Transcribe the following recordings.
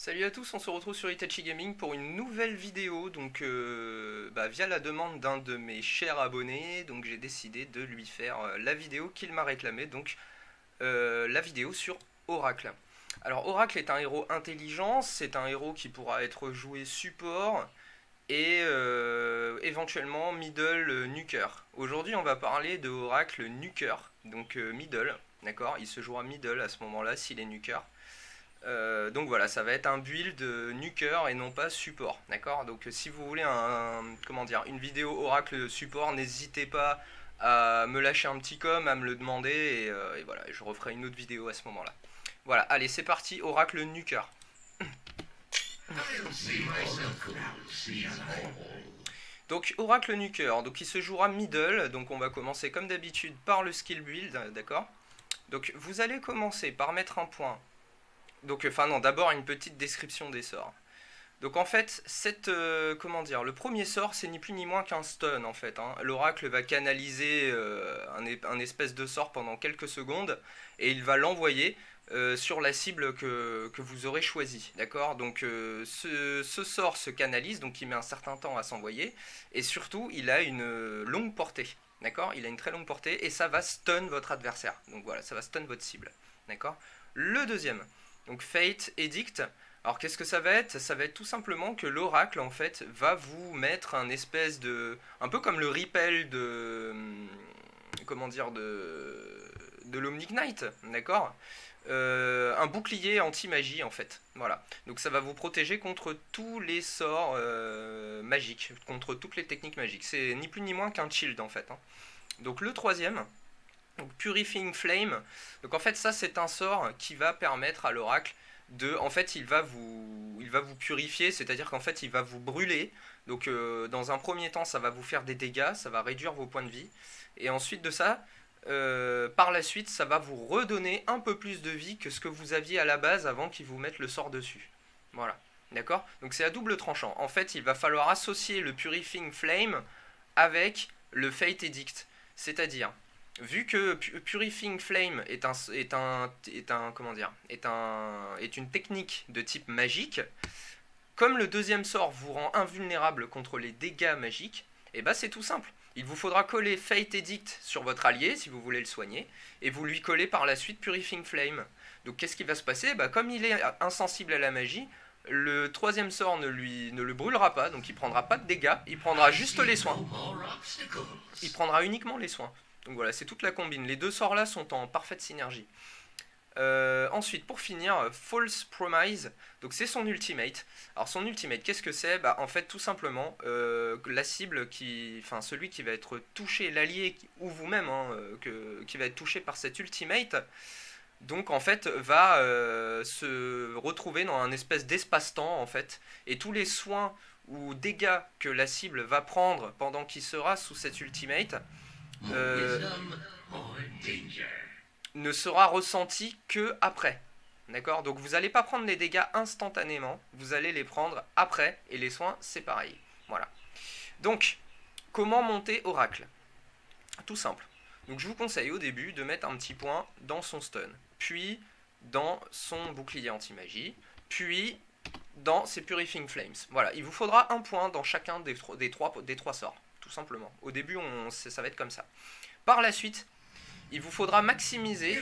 Salut à tous, on se retrouve sur Itachi Gaming pour une nouvelle vidéo, donc via la demande d'un de mes chers abonnés, donc j'ai décidé de lui faire la vidéo qu'il m'a réclamée, donc la vidéo sur Oracle. Alors Oracle est un héros intelligent, c'est un héros qui pourra être joué support et éventuellement middle nuker. Aujourd'hui on va parler de Oracle nuker, donc middle, d'accord, il se jouera middle à ce moment-là s'il est nuker. Donc voilà, ça va être un build nuker et non pas support, d'accord. Donc si vous voulez une vidéo Oracle support, n'hésitez pas à me lâcher un petit com, à me le demander et voilà, je referai une autre vidéo à ce moment-là. Voilà, allez, c'est parti, Oracle nuker. Donc Oracle nuker, donc il se jouera middle, donc on va commencer comme d'habitude par le skill build, d'accord. Donc vous allez commencer par mettre un point. Donc, d'abord une petite description des sorts. Donc en fait, le premier sort, c'est ni plus ni moins qu'un stun en fait. L'oracle va canaliser un espèce de sort pendant quelques secondes et il va l'envoyer sur la cible que vous aurez choisie. D'accord. Donc ce sort se canalise, donc il met un certain temps à s'envoyer et surtout il a une longue portée. D'accord. Il a une très longue portée et ça va stun votre adversaire. Donc voilà, ça va stun votre cible. D'accord. Le deuxième. Donc Fate Edict, alors qu'est-ce que ça va être? Ça va être tout simplement que l'oracle en fait va vous mettre un espèce de... un peu comme le repel de... de l'Omnignite, d'accord, un bouclier anti-magie en fait, voilà. Donc ça va vous protéger contre tous les sorts magiques, contre toutes les techniques magiques. C'est ni plus ni moins qu'un shield en fait. Donc le troisième... Donc Purifying Flame, donc en fait ça c'est un sort qui va permettre à l'oracle de, en fait il va vous purifier, c'est-à-dire qu'en fait il va vous brûler, donc dans un premier temps ça va vous faire des dégâts, ça va réduire vos points de vie, et ensuite de ça, par la suite ça va vous redonner un peu plus de vie que ce que vous aviez à la base avant qu'il vous mette le sort dessus, voilà, d'accord. Donc c'est à double tranchant, en fait il va falloir associer le Purifying Flame avec le Fate Edict, c'est-à-dire... Vu que Purifying Flame est une technique de type magique, comme le deuxième sort vous rend invulnérable contre les dégâts magiques, et bah c'est tout simple. Il vous faudra coller Fate Edict sur votre allié si vous voulez le soigner, et vous lui collez par la suite Purifying Flame. Donc qu'est-ce qui va se passer? Bah, comme il est insensible à la magie, le troisième sort ne le brûlera pas, donc il prendra pas de dégâts, il prendra juste les soins. Il prendra uniquement les soins. Donc voilà, c'est toute la combine. Les deux sorts là sont en parfaite synergie. Ensuite, pour finir, False Promise, donc c'est son ultimate. Alors son ultimate, qu'est-ce que c'est? Bah en fait tout simplement, la cible celui qui va être touché, l'allié ou vous-même, qui va être touché par cet ultimate, donc en fait va se retrouver dans un espèce d'espace-temps en fait, et tous les soins ou dégâts que la cible va prendre pendant qu'il sera sous cet ultimate ne sera ressenti que après. D'accord. Donc vous n'allez pas prendre les dégâts instantanément, vous allez les prendre après, et les soins c'est pareil. Voilà. Donc, comment monter Oracle? Tout simple. Donc je vous conseille au début de mettre un petit point dans son stun, puis dans son bouclier anti-magie, puis dans ses Purifying Flames. Voilà, il vous faudra un point dans chacun des trois sorts. Tout simplement. Au début, ça va être comme ça. Par la suite, il vous faudra maximiser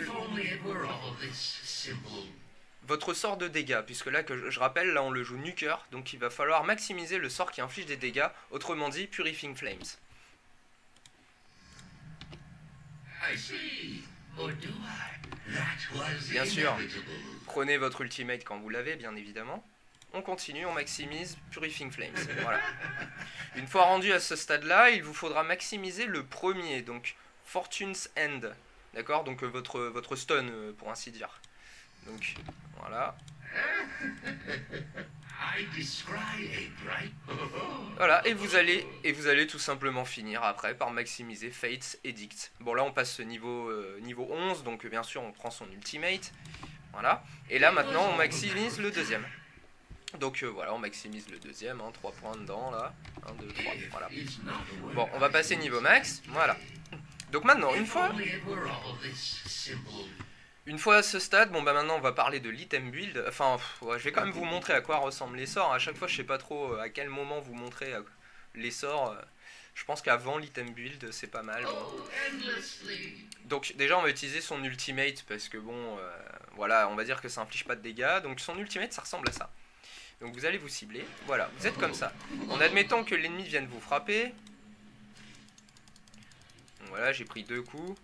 votre sort de dégâts, puisque là, que je rappelle, là on le joue nuker, donc il va falloir maximiser le sort qui inflige des dégâts, autrement dit Purifying Flames. Bien sûr, prenez votre ultimate quand vous l'avez, bien évidemment. On continue, on maximise Purifying Flames. Voilà. Une fois rendu à ce stade-là, il vous faudra maximiser le premier, donc Fortune's End. D'accord. Donc votre stun, pour ainsi dire. Donc, voilà. Voilà, et vous allez tout simplement finir après par maximiser Fate's Edict. Bon, là on passe niveau 11, donc bien sûr on prend son ultimate. Voilà. Et là maintenant on maximise le deuxième. Donc voilà, on maximise le deuxième, 3 points dedans, là, 1, 2, 3, voilà. Bon, on va passer niveau max, voilà. Donc maintenant, une fois Une fois à ce stade, bon bah maintenant on va parler de l'item build. Enfin, ouais, je vais quand même vous montrer à quoi ressemblent les sorts. À chaque fois, je sais pas trop à quel moment vous montrer les sorts. Je pense qu'avant l'item build, c'est pas mal. Bon. Donc déjà, on va utiliser son ultimate parce que bon, voilà, on va dire que ça inflige pas de dégâts. Donc son ultimate, ça ressemble à ça. Donc vous allez vous cibler. Voilà, vous êtes comme ça. En admettant que l'ennemi vienne vous frapper. Donc voilà, j'ai pris 2 coups.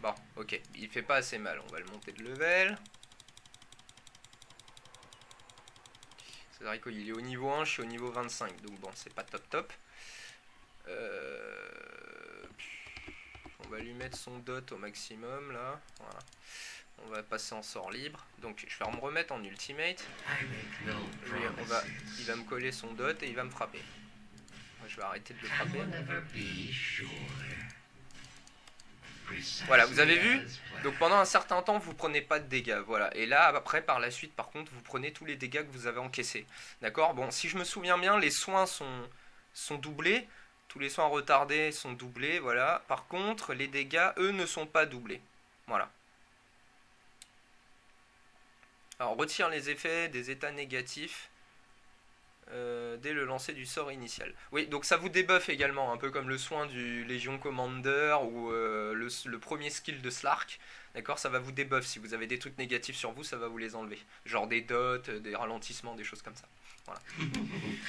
Bon, ok, il fait pas assez mal, on va le monter de level. C'est vrai qu'il est au niveau 1, je suis au niveau 25, donc bon, c'est pas top top. On va lui mettre son dot au maximum, là, voilà. On va passer en sort libre, donc je vais me remettre en ultimate. Il va me coller son dot et il va me frapper. Moi, je vais arrêter de le frapper. Voilà, vous avez vu? Donc pendant un certain temps, vous prenez pas de dégâts, voilà. Et là, après, par la suite, par contre, vous prenez tous les dégâts que vous avez encaissés. D'accord? Bon, si je me souviens bien, les soins sont doublés. Tous les soins retardés sont doublés, voilà. Par contre, les dégâts, eux, ne sont pas doublés. Voilà. Alors, retire les effets des états négatifs dès le lancer du sort initial. Oui, donc ça vous débuffe également, un peu comme le soin du Légion Commander ou le premier skill de Slark. D'accord, ça va vous débuff. Si vous avez des trucs négatifs sur vous, ça va vous les enlever. Genre des dots, des ralentissements, des choses comme ça. Voilà.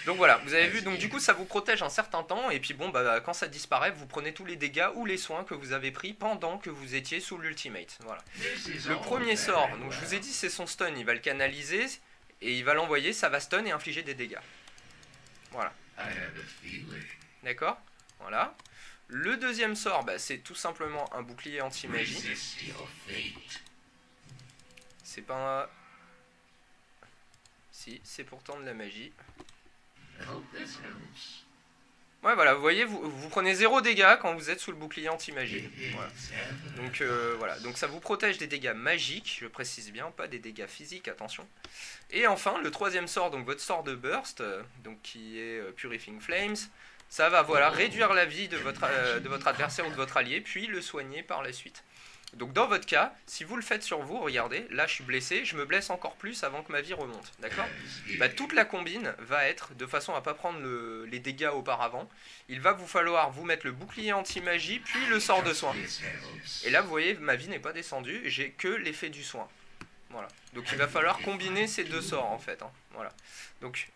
Donc voilà, vous avez vu, donc du coup ça vous protège un certain temps, et puis bon, bah, quand ça disparaît, vous prenez tous les dégâts ou les soins que vous avez pris pendant que vous étiez sous l'ultimate. Voilà. Le premier sort, donc je vous ai dit c'est son stun, il va le canaliser, et il va l'envoyer, ça va stun et infliger des dégâts. Voilà. D'accord? Voilà. Le deuxième sort, bah, c'est tout simplement un bouclier anti-magie. C'est pas... Si, c'est pourtant de la magie. Ouais, voilà, vous voyez, vous prenez 0 dégâts quand vous êtes sous le bouclier anti-magie. Voilà. Donc, voilà. Donc ça vous protège des dégâts magiques, je précise bien, pas des dégâts physiques, attention. Et enfin, le troisième sort, donc votre sort de burst, donc qui est Purifying Flames, ça va voilà, réduire la vie de votre adversaire ou de votre allié, puis le soigner par la suite. Donc dans votre cas, si vous le faites sur vous, regardez, là je suis blessé, je me blesse encore plus avant que ma vie remonte, d'accord? Bah, toute la combine va être, de façon à ne pas prendre les dégâts auparavant, il va vous falloir vous mettre le bouclier anti-magie, puis le sort de soin. Et là vous voyez, ma vie n'est pas descendue, j'ai que l'effet du soin. Voilà. Donc il va falloir combiner ces deux sorts en fait, hein. Voilà. Donc...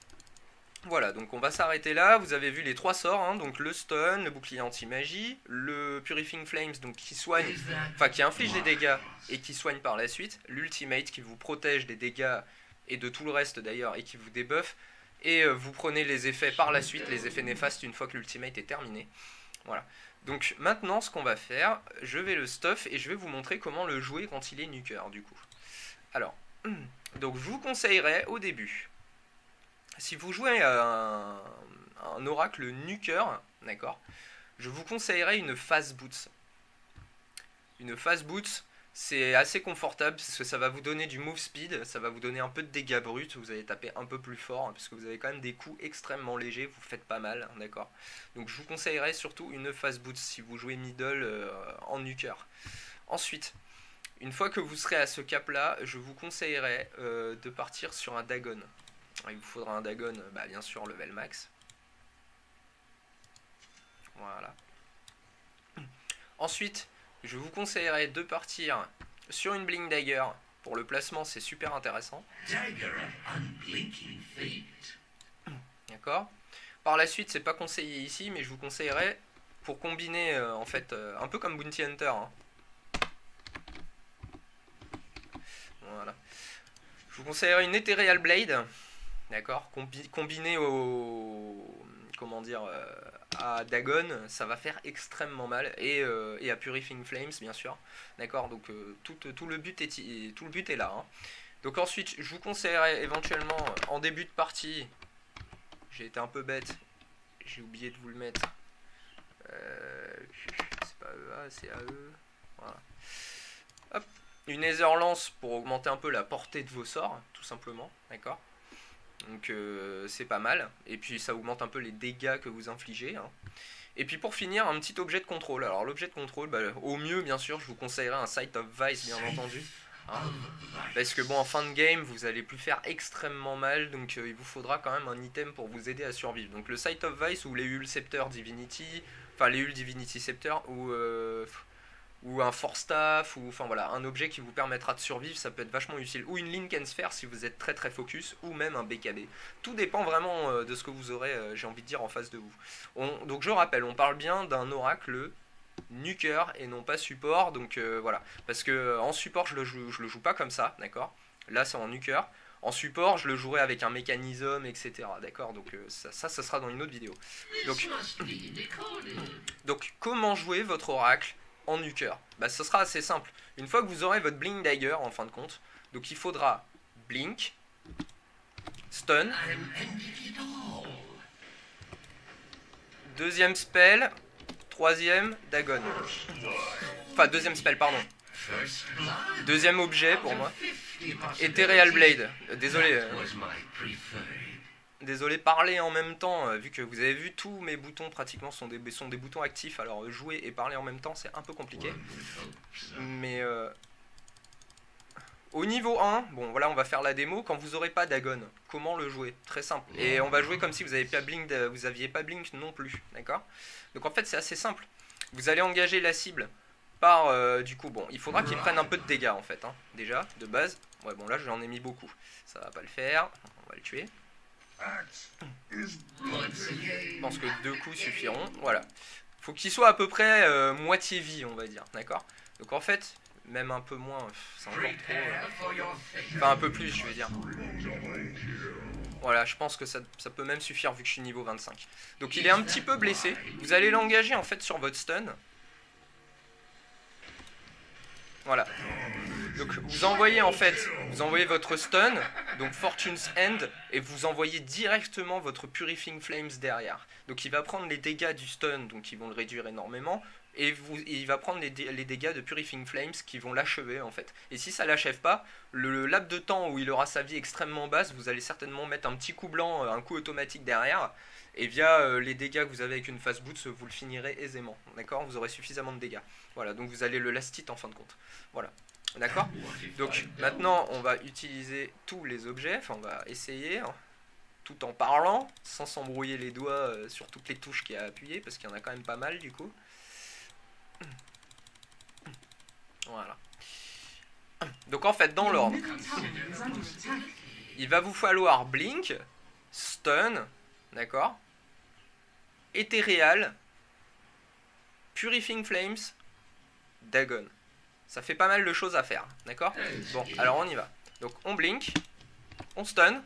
Voilà, donc on va s'arrêter là. Vous avez vu les 3 sorts, hein, donc le stun, le bouclier anti-magie, le Purifying Flames, donc qui soigne, enfin qui inflige des dégâts et qui soigne par la suite, l'ultimate qui vous protège des dégâts et de tout le reste d'ailleurs et qui vous débuffe, et vous prenez les effets par la suite, les effets néfastes une fois que l'ultimate est terminé. Voilà. Donc maintenant ce qu'on va faire, je vais le stuff et je vais vous montrer comment le jouer quand il est nuker du coup. Alors, donc je vous conseillerais au début... Si vous jouez un oracle nuker, d'accord, je vous conseillerais une fast boots. Une fast boots, c'est assez confortable parce que ça va vous donner du move speed, ça va vous donner un peu de dégâts bruts, vous allez taper un peu plus fort, hein, parce que vous avez quand même des coups extrêmement légers, vous faites pas mal, hein, d'accord. Donc je vous conseillerais surtout une fast boots si vous jouez middle en nuker. Ensuite, une fois que vous serez à ce cap là, je vous conseillerais de partir sur un Dagon. Il vous faudra un Dagon, bah, bien sûr, level max. Voilà. Ensuite, je vous conseillerais de partir sur une Blink Dagger. Pour le placement, c'est super intéressant. D'accord. Par la suite, c'est pas conseillé ici, mais je vous conseillerais pour combiner, en fait, un peu comme Bounty Hunter. Hein. Voilà. Je vous conseillerais une Ethereal Blade. D'accord, combiné comment dire, à Dagon, ça va faire extrêmement mal, et à Purifying Flames bien sûr, d'accord, donc tout le but est là, hein. Donc ensuite je vous conseillerais éventuellement en début de partie, j'ai été un peu bête, j'ai oublié de vous le mettre, c'est pas EA, c'est AE, voilà. Hop, une Nether Lance pour augmenter un peu la portée de vos sorts, tout simplement, d'accord. Donc c'est pas mal. Et puis ça augmente un peu les dégâts que vous infligez. Hein. Et puis pour finir, un petit objet de contrôle. Alors l'objet de contrôle, bah, au mieux bien sûr, je vous conseillerais un Sight of Vice bien entendu. Hein. Parce que bon, en fin de game, vous allez plus faire extrêmement mal, donc il vous faudra quand même un item pour vous aider à survivre. Donc le Sight of Vice ou les Hull Scepter Divinity, enfin les Hull Divinity Scepter ou un Force Staff, ou enfin voilà, un objet qui vous permettra de survivre, ça peut être vachement utile. Ou une Linken Sphere si vous êtes très focus, ou même un BKB. Tout dépend vraiment de ce que vous aurez, j'ai envie de dire, en face de vous. Donc je rappelle, on parle bien d'un oracle nuker et non pas support, donc voilà, parce que en support je le joue pas comme ça, d'accord, là c'est en nuker, en support je le jouerai avec un mécanisme, etc., d'accord, donc ça sera dans une autre vidéo. Donc comment jouer votre oracle en nuker? Bah ce sera assez simple, une fois que vous aurez votre Blink Dagger en fin de compte, donc il faudra Blink, Stun, deuxième spell, troisième, Dagon. Enfin, deuxième spell, pardon. Deuxième objet pour moi. Ethereal Blade. Désolé, parler en même temps, vu que vous avez vu, tous mes boutons pratiquement sont des boutons actifs. Alors jouer et parler en même temps, c'est un peu compliqué. Mais au niveau 1, bon voilà, on va faire la démo. Quand vous aurez pas Dagon, comment le jouer? Très simple. Et on va jouer comme si vous n'aviez pas Blink non plus, d'accord? Donc en fait c'est assez simple. Vous allez engager la cible par du coup, bon, il faudra qu'il prenne un peu de dégâts en fait, hein, déjà, de base. Ouais, bon là j'en ai mis beaucoup. Ça va pas le faire, on va le tuer. Je pense que 2 coups suffiront, voilà. Faut qu'il soit à peu près moitié vie, on va dire, d'accord? Donc en fait, même un peu moins, c'est encore trop... Enfin un peu plus je vais dire. Voilà, je pense que ça peut même suffire vu que je suis niveau 25. Donc il est un petit peu blessé. Vous allez l'engager en fait sur votre stun. Voilà. Donc vous envoyez en fait, votre stun, donc Fortune's End, et vous envoyez directement votre Purifying Flames derrière. Donc il va prendre les dégâts du stun, donc ils vont le réduire énormément. Et il va prendre les dégâts de Purifying Flames qui vont l'achever en fait. Et si ça l'achève pas, le laps de temps où il aura sa vie extrêmement basse, vous allez certainement mettre un petit coup blanc, un coup automatique derrière. Et via les dégâts que vous avez avec une fast boots, vous le finirez aisément. D'accord? Vous aurez suffisamment de dégâts. Voilà, donc vous allez le last hit en fin de compte. Voilà. D'accord? Donc maintenant on va utiliser tous les objets, enfin on va essayer, hein, tout en parlant, sans s'embrouiller les doigts sur toutes les touches qu'il y a à appuyer, parce qu'il y en a quand même pas mal du coup. Voilà. Donc en fait dans l'ordre, il va vous falloir Blink, Stun, d'accord, Ethereal, Purifying Flames, Dagon. Ça fait pas mal de choses à faire, d'accord? Bon, alors on y va. Donc on Blink, on Stun,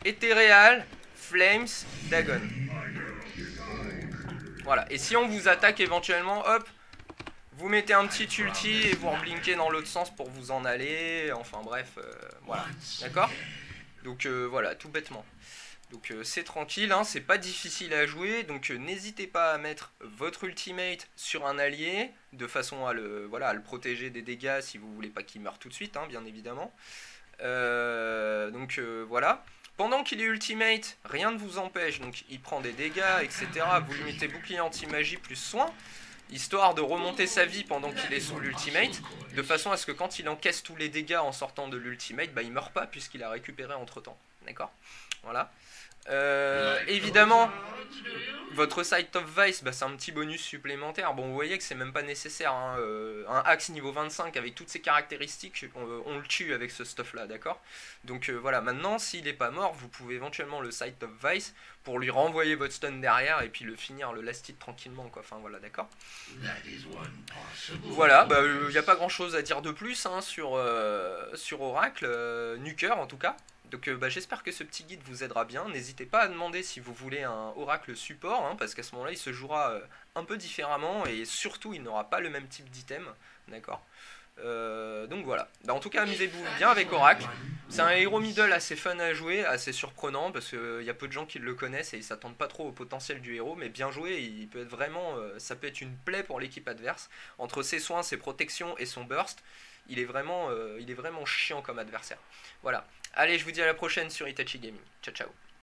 Ethereal, Flames, Dagon. Voilà, et si on vous attaque éventuellement, hop, vous mettez un petit ulti et vous reblinkez dans l'autre sens pour vous en aller, enfin bref, voilà, d'accord? Donc voilà, tout bêtement. Donc c'est tranquille, hein, c'est pas difficile à jouer, donc n'hésitez pas à mettre votre ultimate sur un allié, de façon à le protéger des dégâts si vous voulez pas qu'il meure tout de suite, hein, bien évidemment. Voilà. Pendant qu'il est ultimate, rien ne vous empêche, donc il prend des dégâts, etc. Vous lui mettez bouclier anti-magie plus soin, histoire de remonter sa vie pendant qu'il est sous l'ultimate, de façon à ce que quand il encaisse tous les dégâts en sortant de l'ultimate, bah, il meurt pas puisqu'il a récupéré entre temps. D'accord? Voilà. Évidemment, votre Sight of Vice, bah, c'est un petit bonus supplémentaire. Bon, vous voyez que c'est même pas nécessaire, hein. Un axe niveau 25 avec toutes ses caractéristiques, on le tue avec ce stuff là, d'accord? Donc voilà, maintenant s'il est pas mort, vous pouvez éventuellement le Sight of Vice pour lui renvoyer votre stun derrière et puis le finir, le last hit tranquillement, quoi. Enfin voilà, d'accord? Voilà, bah y a pas grand chose à dire de plus, hein, sur Oracle, Nuker en tout cas. Donc bah, j'espère que ce petit guide vous aidera bien. N'hésitez pas à demander si vous voulez un oracle support, hein, parce qu'à ce moment-là il se jouera un peu différemment et surtout il n'aura pas le même type d'item, d'accord. Donc voilà. Bah, en tout cas, amusez-vous bien avec Oracle. C'est un héros middle assez fun à jouer, assez surprenant parce qu'il y a peu de gens qui le connaissent et ils s'attendent pas trop au potentiel du héros, mais bien joué, il peut être vraiment, ça peut être une plaie pour l'équipe adverse. Entre ses soins, ses protections et son burst, il est vraiment chiant comme adversaire. Voilà. Allez, je vous dis à la prochaine sur Itachi Gaming. Ciao ciao.